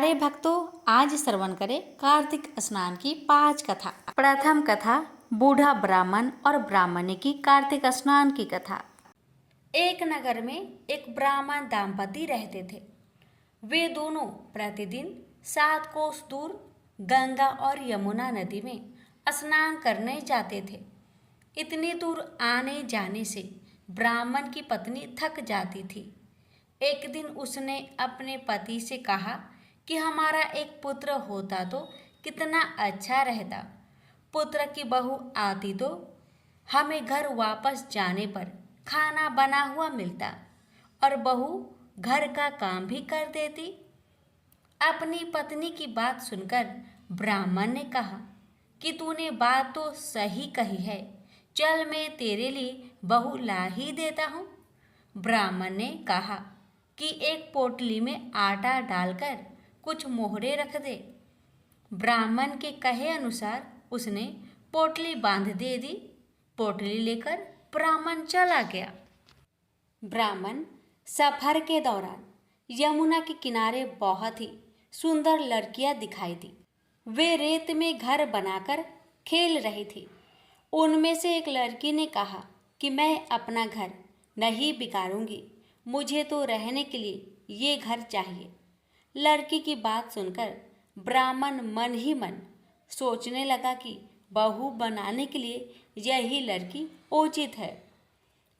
प्यारे भक्तों, आज श्रवण करें कार्तिक स्नान की 5 कथा। प्रथम कथा बूढ़ा ब्राह्मण और ब्राह्मणी की कार्तिक स्नान की कथा। एक नगर में एक ब्राह्मण दंपति रहते थे। वे दोनों प्रतिदिन 7 कोस दूर गंगा और यमुना नदी में स्नान करने जाते थे। इतनी दूर आने जाने से ब्राह्मण की पत्नी थक जाती थी। एक दिन उसने अपने पति से कहा कि हमारा एक पुत्र होता तो कितना अच्छा रहता। पुत्र की बहू आती तो हमें घर वापस जाने पर खाना बना हुआ मिलता और बहू घर का काम भी कर देती। अपनी पत्नी की बात सुनकर ब्राह्मण ने कहा कि तूने बात तो सही कही है, चल मैं तेरे लिए बहू ला ही देता हूँ। ब्राह्मण ने कहा कि एक पोटली में आटा डालकर कुछ मोहरे रख दे। ब्राह्मण के कहे अनुसार उसने पोटली बांध दे दी। पोटली लेकर ब्राह्मण चला गया। ब्राह्मण सफर के दौरान यमुना के किनारे बहुत ही सुंदर लड़कियां दिखाई दी। वे रेत में घर बनाकर खेल रही थी। उनमें से एक लड़की ने कहा कि मैं अपना घर नहीं बिगाड़ूंगी, मुझे तो रहने के लिए ये घर चाहिए। लड़की की बात सुनकर ब्राह्मण मन ही मन सोचने लगा कि बहू बनाने के लिए यही लड़की उचित है।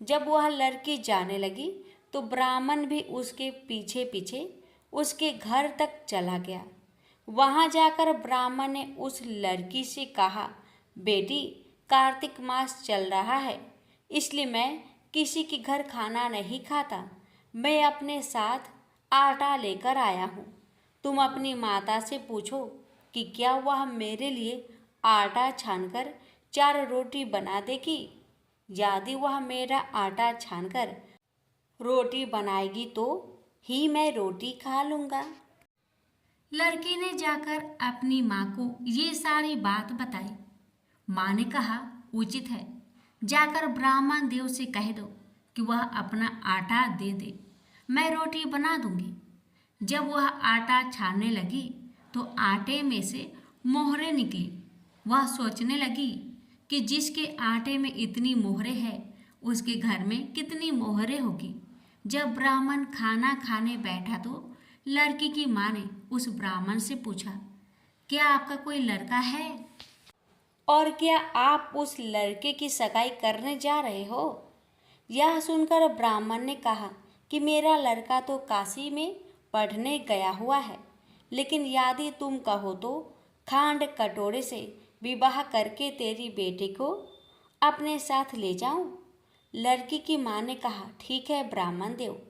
जब वह लड़की जाने लगी तो ब्राह्मण भी उसके पीछे पीछे उसके घर तक चला गया। वहां जाकर ब्राह्मण ने उस लड़की से कहा, बेटी, कार्तिक मास चल रहा है, इसलिए मैं किसी के घर खाना नहीं खाता। मैं अपने साथ आटा लेकर आया हूँ। तुम अपनी माता से पूछो कि क्या वह मेरे लिए आटा छानकर 4 रोटी बना देगी। यदि वह मेरा आटा छानकर रोटी बनाएगी तो ही मैं रोटी खा लूँगा। लड़की ने जाकर अपनी माँ को ये सारी बात बताई। माँ ने कहा, उचित है, जाकर ब्राह्मण देव से कह दो कि वह अपना आटा दे दे, मैं रोटी बना दूंगी। जब वह आटा छानने लगी तो आटे में से मोहरे निकली। वह सोचने लगी कि जिसके आटे में इतनी मोहरे है उसके घर में कितनी मोहरे होगी। जब ब्राह्मण खाना खाने बैठा तो लड़की की माँ ने उस ब्राह्मण से पूछा, क्या आपका कोई लड़का है और क्या आप उस लड़के की सगाई करने जा रहे हो। यह सुनकर ब्राह्मण ने कहा कि मेरा लड़का तो काशी में पढ़ने गया हुआ है, लेकिन यदि तुम कहो तो खांड कटोरे से विवाह करके तेरी बेटी को अपने साथ ले जाऊं। लड़की की माँ ने कहा, ठीक है ब्राह्मण देव।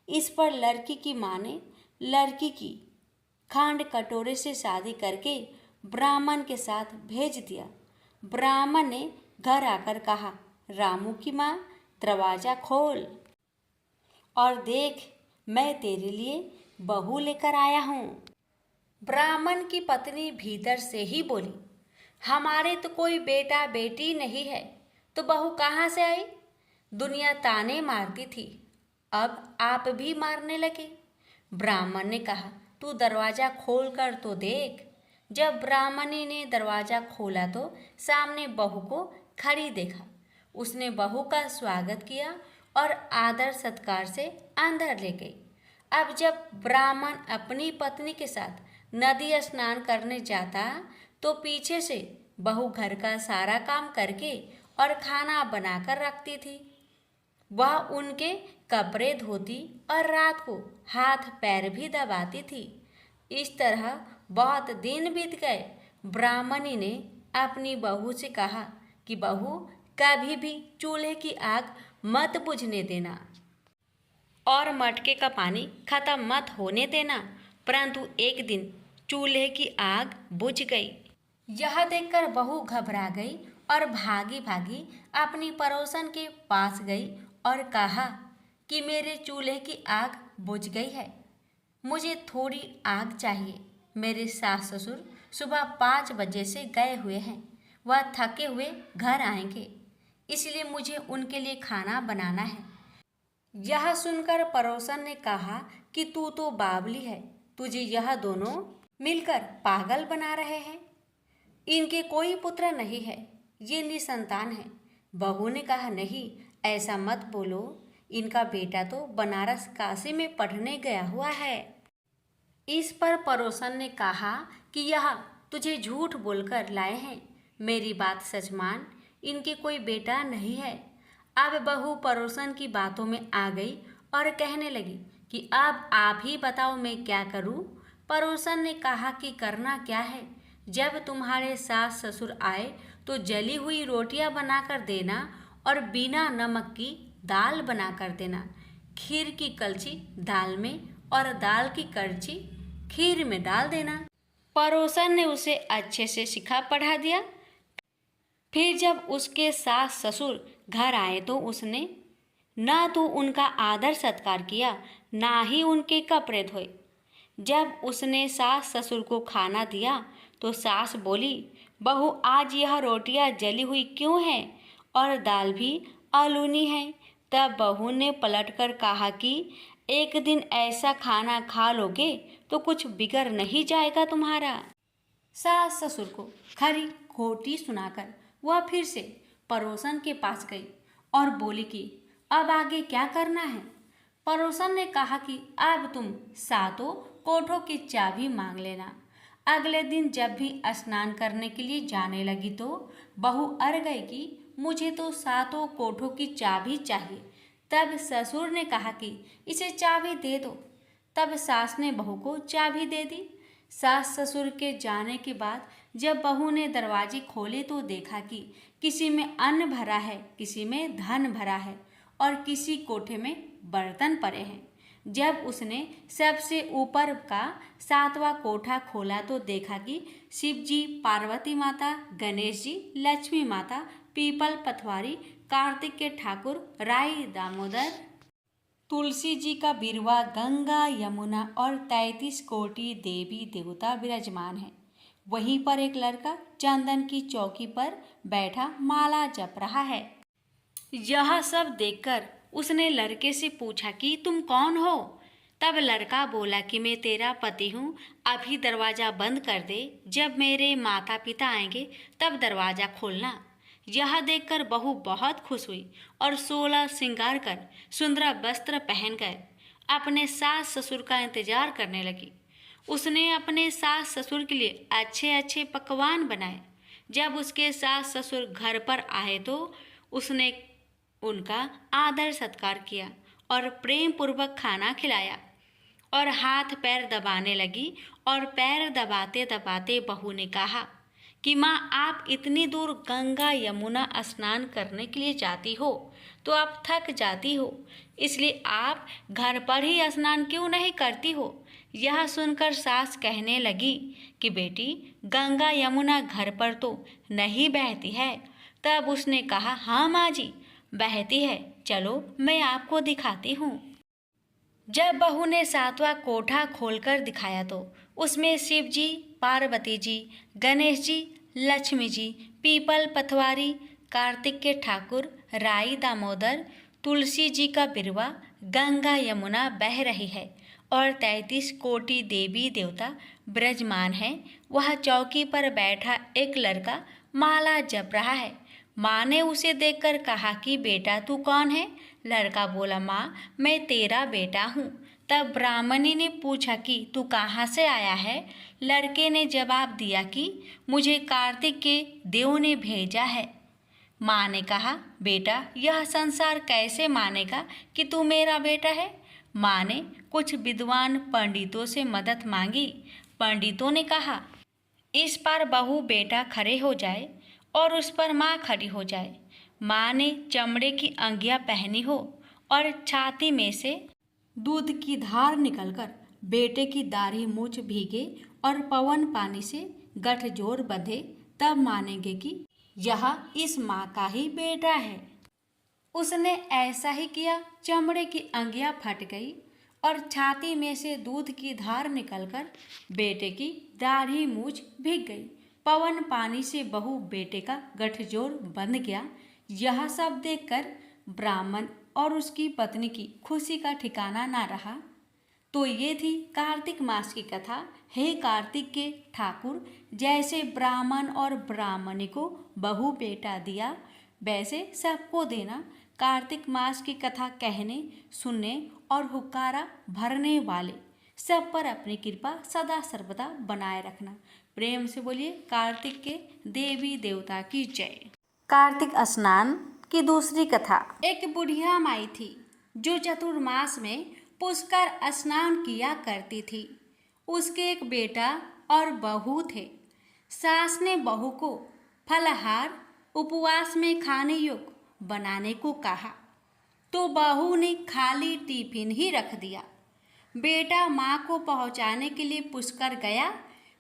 इस पर लड़की की माँ ने लड़की की खांड कटोरे से शादी करके ब्राह्मण के साथ भेज दिया। ब्राह्मण ने घर आकर कहा, रामू की माँ, दरवाजा खोल और देख, मैं तेरे लिए बहू लेकर आया हूँ। ब्राह्मण की पत्नी भीतर से ही बोली, हमारे तो कोई बेटा बेटी नहीं है, तो बहू कहाँ से आई। दुनिया ताने मारती थी, अब आप भी मारने लगे। ब्राह्मण ने कहा, तू दरवाजा खोल कर तो देख। जब ब्राह्मणी ने दरवाजा खोला तो सामने बहू को खड़ी देखा। उसने बहू का स्वागत किया और आदर सत्कार से अंदर ले गई। अब जब ब्राह्मण अपनी पत्नी के साथ नदी स्नान करने जाता तो पीछे से बहू घर का सारा काम करके और खाना बनाकर रखती थी। वह उनके कपड़े धोती और रात को हाथ पैर भी दबाती थी। इस तरह बहुत दिन बीत गए। ब्राह्मणी ने अपनी बहू से कहा कि बहू, कभी भी चूल्हे की आग मत बुझने देना और मटके का पानी खत्म मत होने देना। परंतु एक दिन चूल्हे की आग बुझ गई। यह देखकर बहू घबरा गई और भागी भागी अपनी पड़ोसन के पास गई और कहा कि मेरे चूल्हे की आग बुझ गई है, मुझे थोड़ी आग चाहिए। मेरे सास ससुर सुबह 5 बजे से गए हुए हैं, वह थके हुए घर आएंगे, इसलिए मुझे उनके लिए खाना बनाना है। यह सुनकर पड़ोसन ने कहा कि तू तो बावली है, तुझे यह दोनों मिलकर पागल बना रहे हैं। इनके कोई पुत्र नहीं है, ये निसंतान है। बहू ने कहा, नहीं ऐसा मत बोलो, इनका बेटा तो बनारस काशी में पढ़ने गया हुआ है। इस पर पड़ोसन ने कहा कि यह तुझे झूठ बोलकर लाए हैं, मेरी बात सच मान, इनके कोई बेटा नहीं है। अब बहू पड़ोसन की बातों में आ गई और कहने लगी कि अब आप ही बताओ मैं क्या करूं। पड़ोसन ने कहा कि करना क्या है, जब तुम्हारे सास ससुर आए तो जली हुई रोटियां बनाकर देना और बिना नमक की दाल बनाकर देना। खीर की कलछी दाल में और दाल की कलछी खीर में डाल देना। पड़ोसन ने उसे अच्छे से सिखा पढ़ा दिया। फिर जब उसके सास ससुर घर आए तो उसने ना तो उनका आदर सत्कार किया, ना ही उनके कपड़े धोए। जब उसने सास ससुर को खाना दिया तो सास बोली, बहू आज यह रोटियां जली हुई क्यों हैं और दाल भी आलूनी है। तब बहू ने पलटकर कहा कि एक दिन ऐसा खाना खा लोगे तो कुछ बिगड़ नहीं जाएगा तुम्हारा। सास ससुर को खरी खोटी सुनाकर वह फिर से पड़ोसन के पास गई और बोली कि अब आगे क्या करना है। पड़ोसन ने कहा कि अब तुम सातों कोठों की चाबी मांग लेना। अगले दिन जब भी स्नान करने के लिए जाने लगी तो बहू अड़ गई कि मुझे तो सातों कोठों की चाबी चाहिए। तब ससुर ने कहा कि इसे चाबी दे दो। तब सास ने बहू को चाबी दे दी। सास ससुर के जाने के बाद जब बहू ने दरवाजे खोले तो देखा कि किसी में अन्न भरा है, किसी में धन भरा है और किसी कोठे में बर्तन पड़े हैं। जब उसने सबसे ऊपर का सातवां कोठा खोला तो देखा कि शिव जी, पार्वती माता, गणेश जी, लक्ष्मी माता, पीपल पथवारी, कार्तिक के ठाकुर, राई दामोदर, तुलसी जी का बिरवा, गंगा यमुना और 33 कोटि देवी देवता विराजमान है। वहीं पर एक लड़का चंदन की चौकी पर बैठा माला जप रहा है। यह सब देखकर उसने लड़के से पूछा कि तुम कौन हो। तब लड़का बोला कि मैं तेरा पति हूँ, अभी दरवाज़ा बंद कर दे, जब मेरे माता पिता आएंगे तब दरवाज़ा खोलना। यह देखकर बहू बहुत खुश हुई और 16 श्रृंगार कर सुंदर वस्त्र पहनकर अपने सास ससुर का इंतजार करने लगी। उसने अपने सास ससुर के लिए अच्छे अच्छे पकवान बनाए। जब उसके सास ससुर घर पर आए तो उसने उनका आदर सत्कार किया और प्रेम पूर्वक खाना खिलाया और हाथ पैर दबाने लगी। और पैर दबाते दबाते बहू ने कहा कि माँ, आप इतनी दूर गंगा यमुना स्नान करने के लिए जाती हो तो आप थक जाती हो, इसलिए आप घर पर ही स्नान क्यों नहीं करती हो। यह सुनकर सास कहने लगी कि बेटी, गंगा यमुना घर पर तो नहीं बहती है। तब उसने कहा, हाँ माँ जी, बहती है, चलो मैं आपको दिखाती हूँ। जब बहू ने सातवां कोठा खोलकर दिखाया तो उसमें शिव जी, पार्वती जी, गणेश जी, लक्ष्मी जी, पीपल पथवारी, कार्तिक के ठाकुर, राई दामोदर, तुलसी जी का बिरवा, गंगा यमुना बह रही है और 33 कोटि देवी देवता विराजमान है। वह चौकी पर बैठा एक लड़का माला जप रहा है। माँ ने उसे देखकर कहा कि बेटा तू कौन है। लड़का बोला, माँ मैं तेरा बेटा हूँ। तब ब्राह्मणी ने पूछा कि तू कहाँ से आया है। लड़के ने जवाब दिया कि मुझे कार्तिक के देव ने भेजा है। माँ ने कहा, बेटा यह संसार कैसे मानेगा कि तू मेरा बेटा है। माँ ने कुछ विद्वान पंडितों से मदद मांगी। पंडितों ने कहा, इस पर बहू बेटा खड़े हो जाए और उस पर माँ खड़ी हो जाए। माँ ने चमड़े की अंगिया पहनी हो और छाती में से दूध की धार निकलकर बेटे की दाढ़ी मूछ भीगे और पवन पानी से गठजोड़ बंधे, तब मानेंगे कि यह इस माँ का ही बेटा है। उसने ऐसा ही किया। चमड़े की अंगिया फट गई और छाती में से दूध की धार निकलकर बेटे की दाढ़ी मूछ भीग गई। पवन पानी से बहू बेटे का गठजोड़ बंध गया। यह सब देखकर ब्राह्मण और उसकी पत्नी की खुशी का ठिकाना ना रहा। तो ये थी कार्तिक मास की कथा। हे कार्तिक के ठाकुर, जैसे ब्राह्मण और ब्राह्मणी को बहू बेटा दिया, वैसे सबको देना। कार्तिक मास की कथा कहने, सुनने और हुक्कारा भरने वाले सब पर अपनी कृपा सदा सर्वदा बनाए रखना। प्रेम से बोलिए कार्तिक के देवी देवता की जय। कार्तिक स्नान की दूसरी कथा। एक बुढ़िया माई थी जो चतुर्मास में पुष्कर स्नान किया करती थी। उसके एक बेटा और बहू थे। सास ने बहू को फलाहार उपवास में खाने योग्य बनाने को कहा, तो बहू ने खाली टिफिन ही रख दिया। बेटा माँ को पहुँचाने के लिए पुष्कर गया।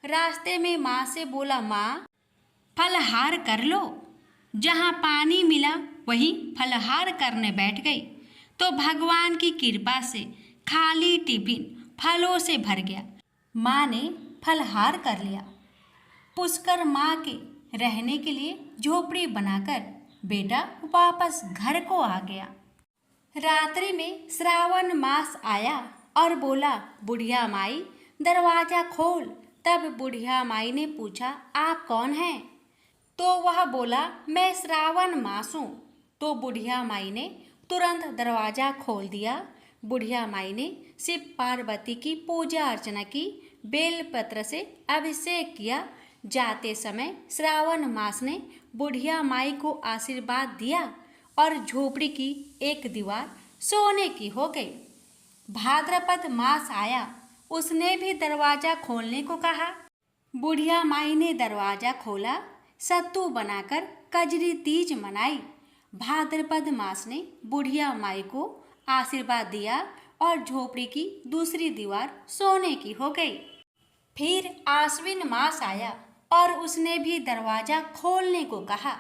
रास्ते में माँ से बोला, माँ फलाहार कर लो। जहाँ पानी मिला वहीं फलाहार करने बैठ गई, तो भगवान की कृपा से खाली टिफिन फलों से भर गया। माँ ने फलाहार कर लिया। पुष्कर माँ के रहने के लिए झोपड़ी बनाकर बेटा वापस घर को आ गया। रात्रि में श्रावण मास आया और बोला, बुढ़िया माई दरवाजा खोल। तब बुढ़िया माई ने पूछा, आप कौन हैं? तो वह बोला, मैं श्रावण मास हूँ। तो बुढ़िया माई ने तुरंत दरवाजा खोल दिया। बुढ़िया माई ने शिव पार्वती की पूजा अर्चना की, बेलपत्र से अभिषेक किया। जाते समय श्रावण मास ने बुढ़िया माई को आशीर्वाद दिया और झोपड़ी की एक दीवार सोने की हो गई। भाद्रपद मास आया, उसने भी दरवाजा खोलने को कहा। बुढ़िया माई ने दरवाजा खोला, सत्तू बनाकर कजरी तीज मनाई। भाद्रपद मास ने बुढ़िया माई को आशीर्वाद दिया और झोपड़ी की दूसरी दीवार सोने की हो गई। फिर आश्विन मास आया और उसने भी दरवाजा खोलने को कहा।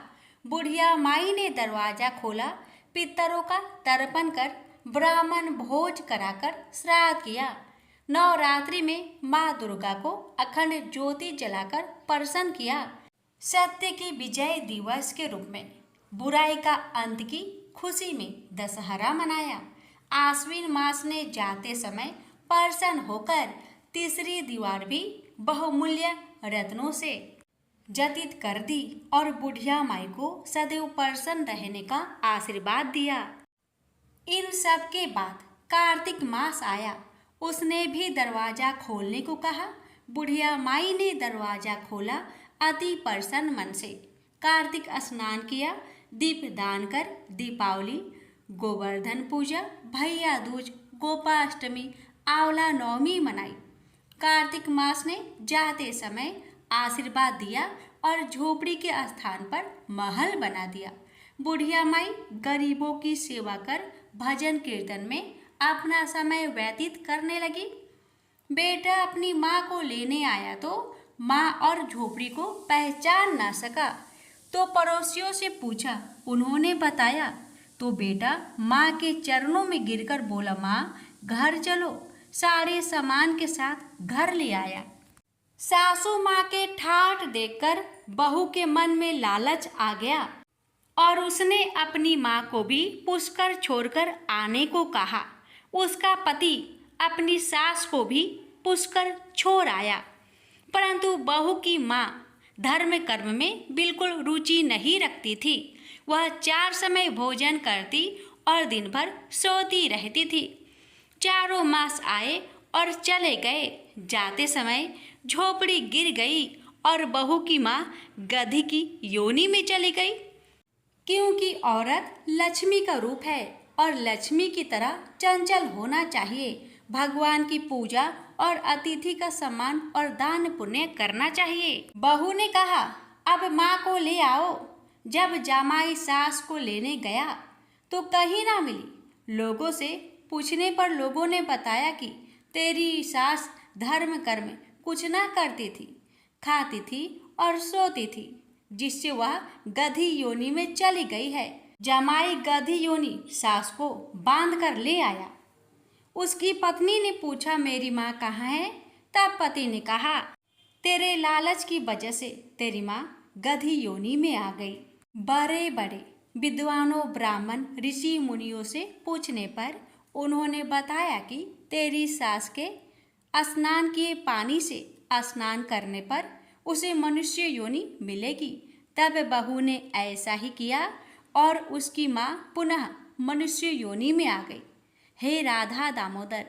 बुढ़िया माई ने दरवाजा खोला, पितरों का तर्पण कर ब्राह्मण भोज कराकर श्राद्ध किया। नवरात्रि में माँ दुर्गा को अखंड ज्योति जलाकर प्रसन्न किया। सत्य की विजय दिवस के रूप में बुराई का अंत की खुशी में दशहरा मनाया। आश्विन मास ने जाते समय प्रसन्न होकर तीसरी दीवार भी बहुमूल्य रत्नों से जटित कर दी और बुढ़िया माई को सदैव प्रसन्न रहने का आशीर्वाद दिया। इन सब के बाद कार्तिक मास आया, उसने भी दरवाजा खोलने को कहा। बुढ़िया माई ने दरवाजा खोला, अति प्रसन्न मन से कार्तिक स्नान किया, दीप दान कर दीपावली, गोवर्धन पूजा, भैया दूज, गोपाष्टमी, आंवला नवमी मनाई। कार्तिक मास ने जाते समय आशीर्वाद दिया और झोपड़ी के स्थान पर महल बना दिया। बुढ़िया माई गरीबों की सेवा कर भजन कीर्तन में अपना समय व्यतीत करने लगी। बेटा अपनी माँ को लेने आया तो माँ और झोपड़ी को पहचान ना सका, तो पड़ोसियों से पूछा, उन्होंने बताया तो बेटा माँ के चरणों में गिरकर बोला, माँ घर चलो। सारे सामान के साथ घर ले आया। सासू माँ के ठाठ देखकर बहू के मन में लालच आ गया और उसने अपनी माँ को भी पुष्कर छोड़कर आने को कहा। उसका पति अपनी सास को भी पुष्कर छोड़ आया, परंतु बहू की माँ धर्म कर्म में बिल्कुल रुचि नहीं रखती थी। वह 4 समय भोजन करती और दिन भर सोती रहती थी। चारों मास आए और चले गए। जाते समय झोपड़ी गिर गई और बहू की माँ गधी की योनि में चली गई। क्योंकि औरत लक्ष्मी का रूप है और लक्ष्मी की तरह चंचल होना चाहिए। भगवान की पूजा और अतिथि का सम्मान और दान पुण्य करना चाहिए। बहू ने कहा, अब माँ को ले आओ। जब जमाई सास को लेने गया तो कहीं ना मिली। लोगों से पूछने पर लोगों ने बताया कि तेरी सास धर्म कर्म कुछ ना करती थी, खाती थी और सोती थी, जिससे वह गधी योनि में चली गई है। जमाई गधी योनि सास को बांध कर ले आया। उसकी पत्नी ने पूछा, मेरी माँ कहाँ है? तब पति ने कहा, तेरे लालच की वजह से तेरी माँ गधी योनि में आ गई। बड़े बड़े विद्वानों, ब्राह्मण, ऋषि मुनियों से पूछने पर उन्होंने बताया कि तेरी सास के स्नान किए पानी से स्नान करने पर उसे मनुष्य योनि मिलेगी। तब बहू ने ऐसा ही किया और उसकी माँ पुनः मनुष्य योनि में आ गई। हे राधा दामोदर,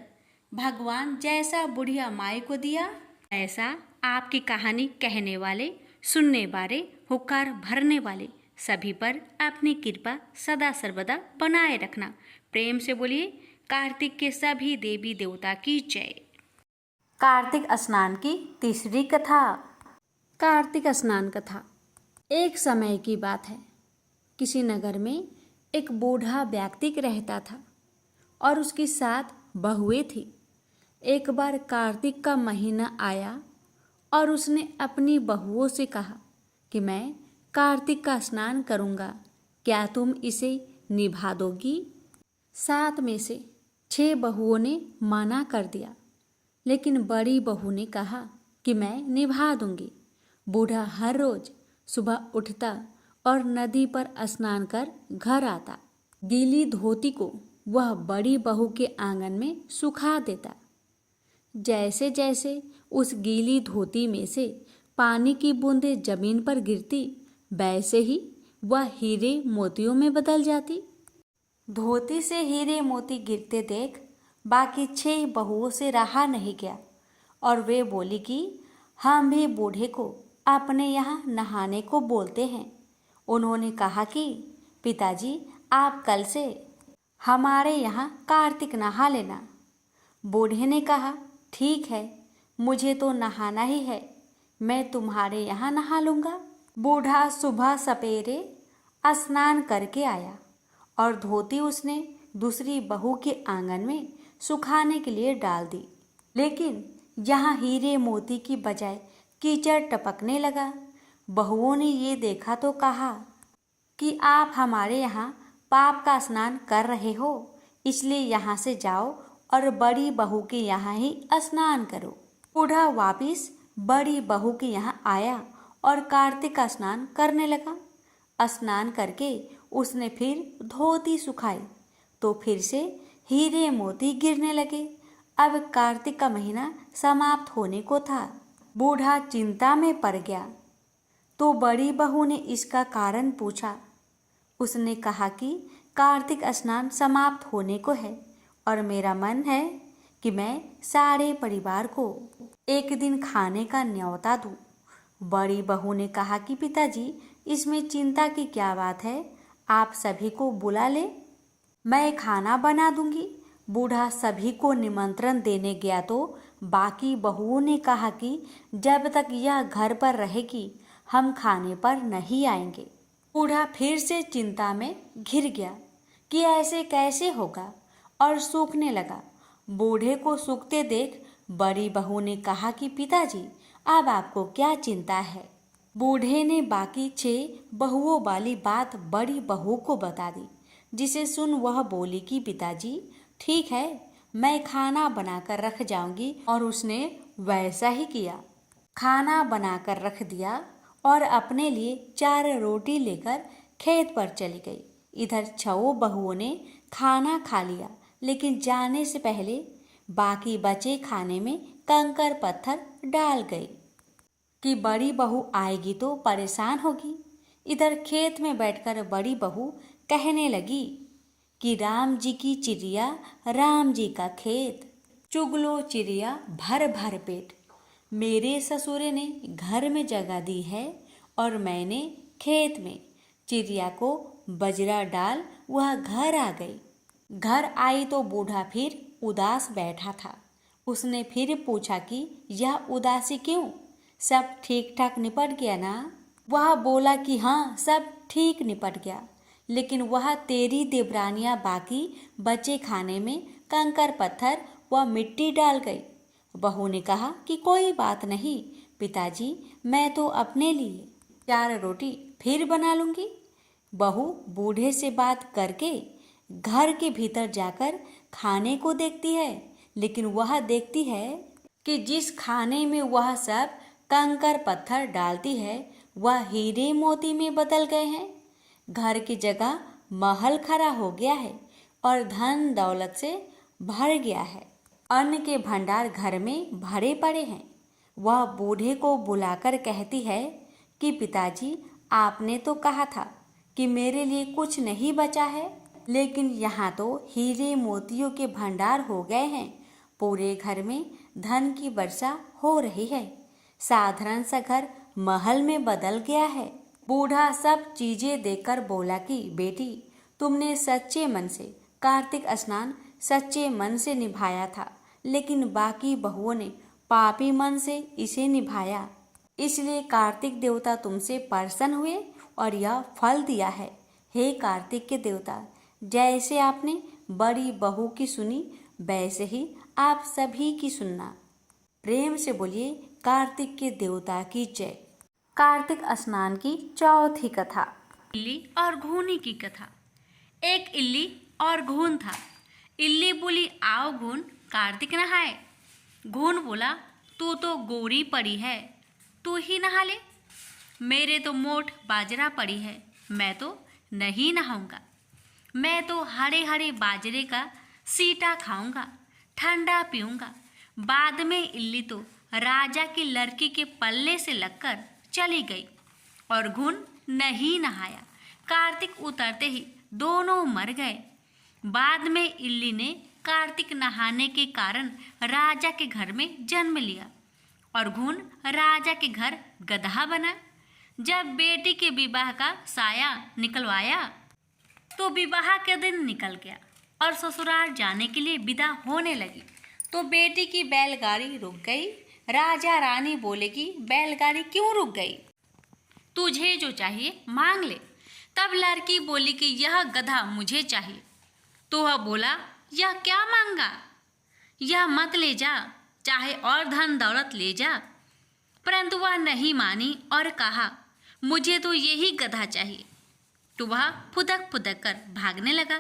भगवान जैसा बुढ़िया माई को दिया, ऐसा आपकी कहानी कहने वाले, सुनने वाले, हुक्कार भरने वाले सभी पर अपनी कृपा सदा सर्वदा बनाए रखना। प्रेम से बोलिए कार्तिक के सभी देवी देवता की जय। कार्तिक स्नान की तीसरी कथा। कार्तिक स्नान कथा। एक समय की बात है, किसी नगर में एक बूढ़ा व्यक्ति रहता था और उसकी 7 बहुएं थी। एक बार कार्तिक का महीना आया और उसने अपनी बहुओं से कहा कि मैं कार्तिक का स्नान करूँगा, क्या तुम इसे निभा दोगी? 7 में से 6 बहुओं ने मना कर दिया, लेकिन बड़ी बहू ने कहा कि मैं निभा दूंगी। बूढ़ा हर रोज सुबह उठता और नदी पर स्नान कर घर आता। गीली धोती को वह बड़ी बहू के आंगन में सुखा देता। जैसे जैसे उस गीली धोती में से पानी की बूंदें जमीन पर गिरती, वैसे ही वह हीरे मोतियों में बदल जाती। धोती से हीरे मोती गिरते देख बाकी 6 बहुओं से रहा नहीं गया और वे बोली कि हम भी बूढ़े को अपने यहाँ नहाने को बोलते हैं। उन्होंने कहा कि पिताजी, आप कल से हमारे यहाँ कार्तिक नहा लेना। बूढ़े ने कहा, ठीक है, मुझे तो नहाना ही है, मैं तुम्हारे यहाँ नहा लूँगा। बूढ़ा सुबह सपेरे स्नान करके आया और धोती उसने दूसरी बहू के आंगन में सुखाने के लिए डाल दी, लेकिन यहाँ हीरे मोती की बजाय कीचड़ टपकने लगा। बहुओं ने ये देखा तो कहा कि आप हमारे यहाँ पाप का स्नान कर रहे हो, इसलिए यहाँ से जाओ और बड़ी बहू के यहाँ ही स्नान करो। बूढ़ा वापिस बड़ी बहू के यहाँ आया और कार्तिक का स्नान करने लगा। स्नान करके उसने फिर धोती सुखाई तो फिर से हीरे मोती गिरने लगे। अब कार्तिक का महीना समाप्त होने को था। बूढ़ा चिंता में पड़ गया तो बड़ी बहू ने इसका कारण पूछा। उसने कहा कि कार्तिक स्नान समाप्त होने को है और मेरा मन है कि मैं सारे परिवार को एक दिन खाने का न्योता दूं। बड़ी बहू ने कहा कि पिताजी, इसमें चिंता की क्या बात है, आप सभी को बुला ले, मैं खाना बना दूंगी। बूढ़ा सभी को निमंत्रण देने गया तो बाकी बहुओं ने कहा कि जब तक यह घर पर रहेगी हम खाने पर नहीं आएंगे। बूढ़ा फिर से चिंता में घिर गया कि ऐसे कैसे होगा और सूखने लगा। बूढ़े को सूखते देख बड़ी बहू ने कहा कि पिताजी, अब आपको क्या चिंता है? बूढ़े ने बाकी 6 बहुओं वाली बात बड़ी बहू को बता दी, जिसे सुन वह बोली कि पिताजी, ठीक है, मैं खाना बनाकर रख जाऊंगी। और उसने वैसा ही किया। खाना बनाकर रख दिया और अपने लिए 4 रोटी लेकर खेत पर चली गई। इधर 6 बहुओं ने खाना खा लिया, लेकिन जाने से पहले बाकी बचे खाने में कंकर पत्थर डाल गई कि बड़ी बहू आएगी तो परेशान होगी। इधर खेत में बैठकर बड़ी बहू कहने लगी कि राम जी की चिड़िया, राम जी का खेत, चुगलो चिड़िया भर भर पेट। मेरे ससुरे ने घर में जगह दी है और मैंने खेत में। चिड़िया को बजरा डाल वह घर आ गई। घर आई तो बूढ़ा फिर उदास बैठा था। उसने फिर पूछा कि यह उदासी क्यों? सब ठीक ठाक निपट गया ना? वह बोला कि हाँ, सब ठीक निपट गया, लेकिन वह तेरी देवरानियाँ बाकी बचे खाने में कंकर पत्थर व मिट्टी डाल गई। बहू ने कहा कि कोई बात नहीं पिताजी, मैं तो अपने लिए 4 रोटी फिर बना लूँगी। बहू बूढ़े से बात करके घर के भीतर जाकर खाने को देखती है, लेकिन वह देखती है कि जिस खाने में वह सब कंकर पत्थर डालती है वह हीरे मोती में बदल गए हैं। घर की जगह महल खड़ा हो गया है और धन दौलत से भर गया है। अन्न के भंडार घर में भरे पड़े हैं। वह बूढ़े को बुलाकर कहती है कि पिताजी, आपने तो कहा था कि मेरे लिए कुछ नहीं बचा है, लेकिन यहाँ तो हीरे मोतियों के भंडार हो गए हैं। पूरे घर में धन की वर्षा हो रही है। साधारण सा घर महल में बदल गया है। बूढ़ा सब चीजें देखकर बोला कि बेटी, तुमने सच्चे मन से कार्तिक स्नान सच्चे मन से निभाया था, लेकिन बाकी बहुओं ने पापी मन से इसे निभाया। इसलिए कार्तिक देवता तुमसे प्रसन्न हुए और यह फल दिया है। हे कार्तिक के देवता, जैसे आपने बड़ी बहू की सुनी, वैसे ही आप सभी की सुनना। प्रेम से बोलिए कार्तिक के देवता की जय। कार्तिक स्नान की चौथी कथा, इल्ली और घूनी की कथा। एक इल्ली और घून था। इल्ली बोली, आओ घून, कार्तिक नहाए। घून बोला, तू तो गोरी पड़ी है, तू ही नहा ले। मेरे तो मोट बाजरा पड़ी है, मैं तो नहीं नहाऊंगा। मैं तो हरे हरे बाजरे का सीटा खाऊंगा, ठंडा पीऊंगा। बाद में इल्ली तो राजा की लड़की के पल्ले से लगकर चली गई और घुन नहीं नहाया। कार्तिक उतरते ही दोनों मर गए। बाद में इल्ली ने कार्तिक नहाने के कारण राजा के घर में जन्म लिया और घुन राजा के घर गधा बना। जब बेटी के विवाह का साया निकलवाया तो विवाह के दिन निकल गया और ससुराल जाने के लिए विदा होने लगी तो बेटी की बैलगाड़ी रुक गई। राजा रानी बोले कि बैलगाड़ी क्यों रुक गई? तुझे जो चाहिए मांग ले। तब लड़की बोली कि यह गधा मुझे चाहिए। तो वह बोला, यह क्या मांगा? यह मत ले जा, चाहे और धन दौलत ले जा। परंतु वह नहीं मानी और कहा, मुझे तो यही गधा चाहिए। तो वह फुदक फुदक कर भागने लगा।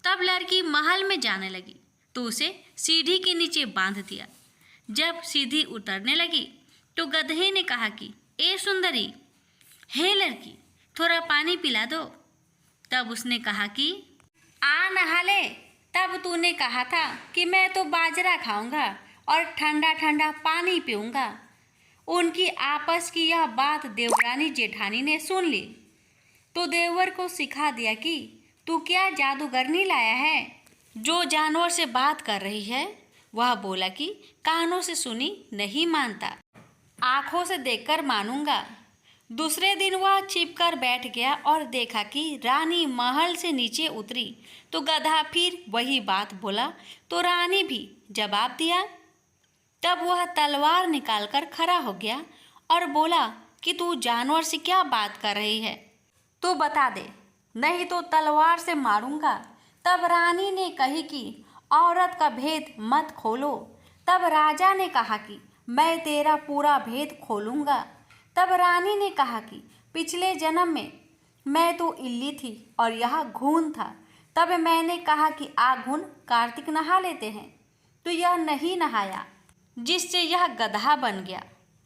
तब लड़की महल में जाने लगी तो उसे सीढ़ी के नीचे बांध दिया। जब सीढ़ी उतरने लगी तो गधे ने कहा कि ए सुंदरी, हे लड़की, थोड़ा पानी पिला दो। तब उसने कहा कि आ नहा ले। तब तूने कहा था कि मैं तो बाजरा खाऊंगा और ठंडा ठंडा पानी पीऊंगा। उनकी आपस की यह बात देवरानी जेठानी ने सुन ली तो देवर को सिखा दिया कि तू क्या जादूगरनी लाया है जो जानवर से बात कर रही है। वह बोला कि कानों से सुनी नहीं मानता, आँखों से देखकर मानूंगा। दूसरे दिन वह छिपकर बैठ गया और देखा कि रानी महल से नीचे उतरी तो गधा फिर वही बात बोला तो रानी भी जवाब दिया। तब वह तलवार निकालकर खड़ा हो गया और बोला कि तू जानवर से क्या बात कर रही है, तो बता दे, नहीं तो तलवार से मारूंगा। तब रानी ने कही कि औरत का भेद मत खोलो। तब राजा ने कहा कि मैं तेरा पूरा भेद खोलूंगा। तब रानी ने कहा कि पिछले जन्म में मैं तो इल्ली थी और यह घून था। तब मैंने कहा कि आ घून, कार्तिक नहा लेते हैं, तो यह नहीं नहाया, जिससे यह गधा बन गया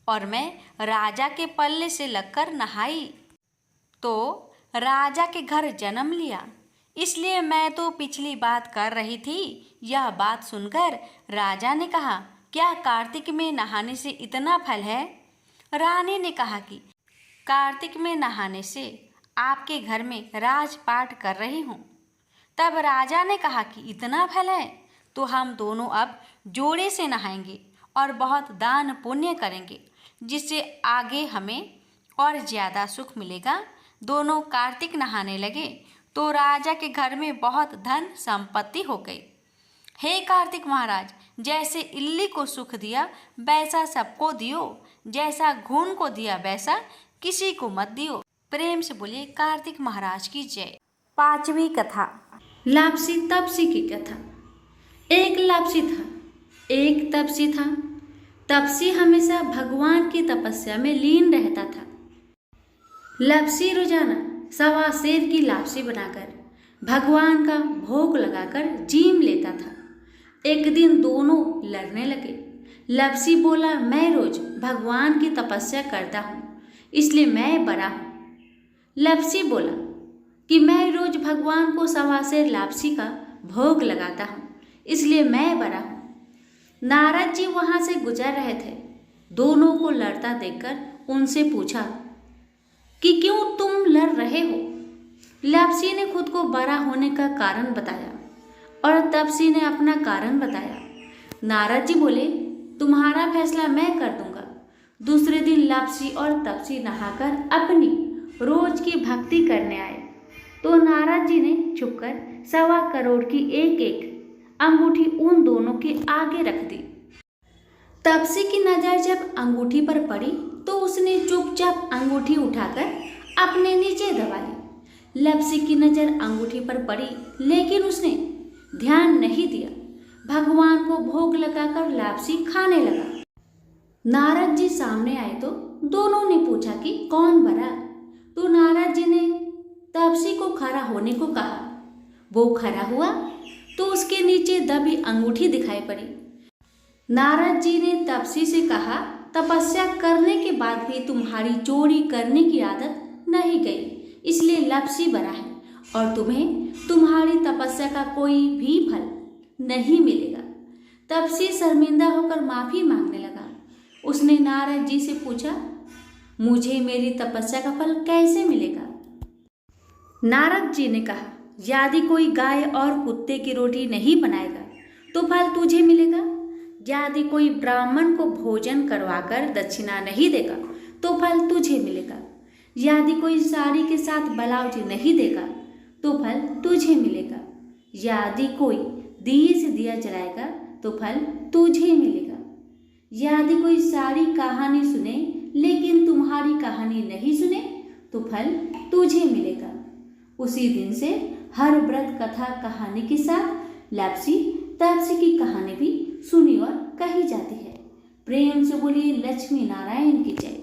और मैं राजा के पल्ले से लगकर नहाई तो राजा के घर जन्म लिया। इसलिए मैं तो पिछली बात कर रही थी। यह बात सुनकर राजा ने कहा, क्या कार्तिक में नहाने से इतना फल है? रानी ने कहा कि कार्तिक में नहाने से आपके घर में राजपाट कर रही हूँ। तब राजा ने कहा कि इतना फल है तो हम दोनों अब जोड़े से नहाएंगे और बहुत दान पुण्य करेंगे, जिससे आगे हमें और ज़्यादा सुख मिलेगा। दोनों कार्तिक नहाने लगे तो राजा के घर में बहुत धन संपत्ति हो गई। हे कार्तिक महाराज, जैसे इल्ली को सुख दिया वैसा सबको दियो, जैसा घून को दिया वैसा किसी को मत दियो। प्रेम से बोलिए कार्तिक महाराज की जय। पांचवी कथा, लापसी तपसी की कथा। एक लापसी था, एक तपसी था। तपसी हमेशा भगवान की तपस्या में लीन रहता था। लापसी रोजाना सवा सेर की लापसी बनाकर भगवान का भोग लगाकर जीम लेता था। एक दिन दोनों लड़ने लगे। लापसी बोला, मैं रोज भगवान की तपस्या करता हूँ, इसलिए मैं बड़ा हूँ। लापसी बोला कि मैं रोज भगवान को सवा सेर लापसी का भोग लगाता हूँ, इसलिए मैं बड़ा हूँ। नारद जी वहां से गुजर रहे थे। दोनों को लड़ता देखकर उनसे पूछा कि क्यों तुम लड़ रहे हो। लप्सी ने खुद को बड़ा होने का कारण बताया और तपसी ने अपना कारण बताया। नारद जी बोले, तुम्हारा फैसला मैं कर दूंगा। दूसरे दिन लप्सी और तपसी नहाकर अपनी रोज की भक्ति करने आए तो नारद जी ने छुपकर 1.25 करोड़ की एक एक अंगूठी उन दोनों के आगे रख दी। तपसी की नजर जब अंगूठी पर पड़ी तो उसने चुपचाप अंगूठी उठाकर अपने नीचे दबा ली। लप्सी की नजर अंगूठी पर पड़ी लेकिन उसने ध्यान नहीं दिया। भगवान को भोग लगाकर लप्सी खाने लगा। नारद जी सामने आए तो दोनों ने पूछा कि कौन बड़ा, तो नारद जी ने तपसी को खड़ा होने को कहा। वो खड़ा हुआ तो उसके नीचे दबी अंगूठी दिखाई पड़ी। नारद जी ने तपसी से कहा, तपस्या करने के बाद भी तुम्हारी चोरी करने की आदत नहीं गई, इसलिए लप्सी बड़ा है और तुम्हें तुम्हारी तपस्या का कोई भी फल नहीं मिलेगा। तपसी शर्मिंदा होकर माफी मांगने लगा। उसने नारद जी से पूछा, मुझे मेरी तपस्या का फल कैसे मिलेगा? नारद जी ने कहा, यदि कोई गाय और कुत्ते की रोटी नहीं बनाएगा तो फल तुझे मिलेगा। यदि कोई ब्राह्मण को भोजन करवाकर दक्षिणा नहीं देगा तो फल तुझे मिलेगा। यदि कोई साड़ी के साथ ब्लाउज नहीं देगा तो फल तुझे मिलेगा। यदि कोई दिए से दिया जलाएगा तो फल तुझे मिलेगा। यदि कोई सारी कहानी सुने लेकिन तुम्हारी कहानी नहीं सुने तो फल तुझे मिलेगा। उसी दिन से हर व्रत कथा कहानी के साथ लप्सी तपसी की कहानी भी सुनी और कही जाती है। प्रेम से बोलिए लक्ष्मी नारायण की जय।